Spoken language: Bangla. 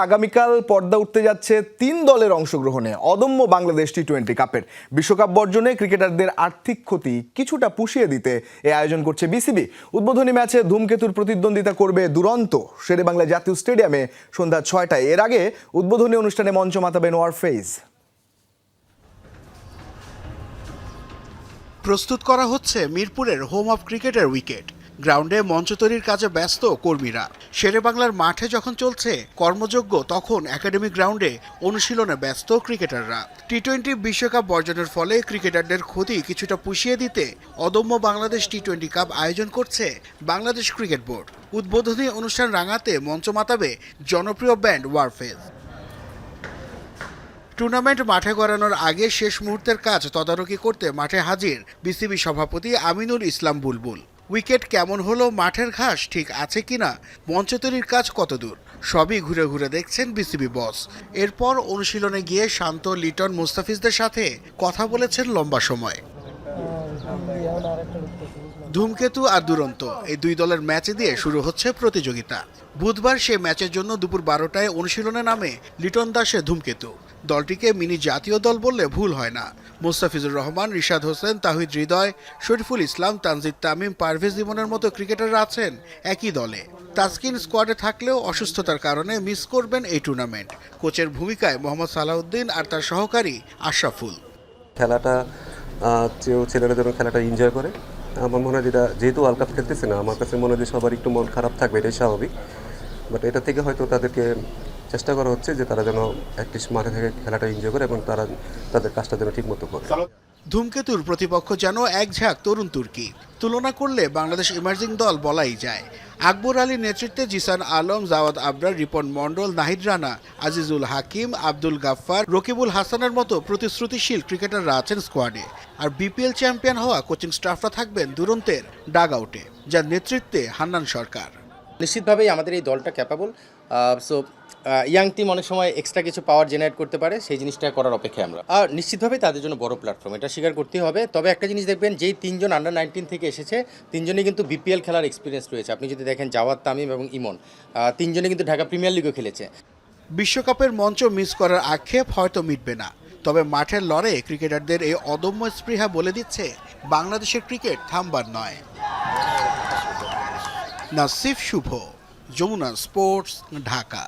আগামীকাল পর্দা উঠতে যাচ্ছে ৩ দলের অংশগ্রহণে অদম্য বাংলাদেশ টি-20 কাপের বিশ্বকাপ বর্জনে ক্রিকেটারদের আর্থিক ক্ষতি কিছুটা পুষিয়ে দিতে এই আয়োজন করছে বিসিবি। উদ্বোধনী ম্যাচে ধূমকেতুর প্রতিদ্বন্দ্বিতা করবে দুরন্ত শেরেবাংলা জাতীয় স্টেডিয়ামে সন্ধ্যা ৬টায়। এর আগে উদ্বোধনী অনুষ্ঠানে মঞ্চ মাতাবেন ওয়ারফেজ। প্রস্তুত করা হচ্ছে মিরপুরের হোম অফ ক্রিকেটের উইকেট। গ্রাউন্ডে মঞ্চ তৈরির কাজে ব্যস্ত কর্মীরা। শেরেবাংলার মাঠে যখন চলছে কর্মযজ্ঞ, তখন একাডেমি গ্রাউন্ডে অনুশীলনে ব্যস্ত ক্রিকেটাররা। টি-20 বিশ্বকাপ বর্জনের ফলে ক্রিকেটারদের ক্ষতি কিছুটা পুষিয়ে দিতে অদম্য বাংলাদেশ টি-20 কাপ আয়োজন করছে বাংলাদেশ ক্রিকেট বোর্ড। উদ্বোধনী অনুষ্ঠান রাঙাতে মঞ্চ মাতাবে জনপ্রিয় ব্যান্ড ওয়ারফেজ। টুর্নামেন্ট মাঠে গড়ানোর আগে শেষ মুহূর্তের কাজ তদারকি করতে মাঠে হাজির বিসিবি সভাপতি আমিনুল ইসলাম বুলবুল। উইকেট কেমন হলো, মাঠের ঘাস ঠিক আছে কিনা, মঞ্চ তৈরির কাজ কতদূর, সবই ঘুরে ঘুরে দেখছেন বিসিবি বস। এরপর অনুশীলনে গিয়ে শান্ত, লিটন, মুস্তাফিজদের সাথে কথা বলেছেন লম্বা সময়। ধূমকেতু আর দুরন্ত এই দুই দলের ম্যাচ দিয়ে শুরু হচ্ছে প্রতিযোগিতা। বুধবার সে ম্যাচের জন্য দুপুর 12টায় অনুশীলনে নামে লিটন দাসে ধূমকেতু। দলটিকে মিনি জাতীয় দল বললে ভুল হয় না। মুস্তাফিজুর রহমান, রিশাদ হোসেন, তাহিদ হৃদয়, শরীফুল ইসলাম, তানজিদ তামিম, পারভেজ ইমনের মতো ক্রিকেটাররা আছেন একই দলে। তাসকিন স্কোয়াডে থাকলেও অসুস্থতার কারণে মিস করবেন এই টুর্নামেন্ট। কোচের ভূমিকায় মোহাম্মদ সালাউদ্দিন আর তার সহকারী আশরাফুল। খেলাটা ছেলেরা যেন খেলাটা এনজয় করে। আমার মনে হয় যেহেতু ওয়ার্ল্ড কাপ খেলতেছে না, আমার কাছে মনে হয় সবার একটু মন খারাপ থাকবে, এটাই স্বাভাবিক। বাট এটা থেকে হয়তো তাদেরকে চেষ্টা করা হচ্ছে যে তারা যেন অ্যাটলিস্ট মাঠে থেকে খেলাটা এনজয় করে এবং তারা তাদের কাজটা যেন ঠিক মতো করে। ধূমকেতুর প্রতিপক্ষ যেন এক ঝাঁক তরুণ তুর্কি। তুলনা করলে বাংলাদেশ ইমার্জিং দল বলাই যায়। আকবর আলীর নেতৃত্বে জিসান আলম, জাওয়াদ আবরার, রিপন মন্ডল, নাহিদ রানা, আজিজুল হাকিম, আব্দুল গাফফার, রকিবুল হাসানের মতো প্রতিশ্রুতিশীল ক্রিকেটাররা আছেন স্কোয়াডে। আর বিপিএল চ্যাম্পিয়ন হওয়া কোচিং স্টাফরা থাকবেন দুরন্তের ডাগ আউটে, যার নেতৃত্বে হান্নান সরকার। নিশ্চিতভাবেই আমাদের এই দলটা ক্যাপাবল। সো ইয়াং টিম অনেক সময় এক্সট্রা কিছু পাওয়ার জেনারেট করতে পারে, সেই জিনিসটা করার অপেক্ষায় আমরা। আর নিশ্চিতভাবেই তাদের জন্য বড় প্ল্যাটফর্ম, এটা স্বীকার করতেই হবে। তবে একটা জিনিস দেখবেন, যেই 3 জন আন্ডার 19 থেকে এসেছে, 3 জনই কিন্তু বিপিএল খেলার এক্সপিরিয়েন্স রয়েছে। আপনি যদি দেখেন জাওয়াদ, তামিম এবং ইমন, 3 জনই কিন্তু ঢাকা প্রিমিয়ার লিগও খেলেছে। বিশ্বকাপের মঞ্চ মিস করার আক্ষেপ হয়তো মিটবে না, তবে মাঠের লড়ে ক্রিকেটারদের এই অদম্য স্পৃহা বলে দিচ্ছে বাংলাদেশের ক্রিকেট থামবার নয়। নাসিফ শুভ, যমুনা স্পোর্টস, ঢাকা।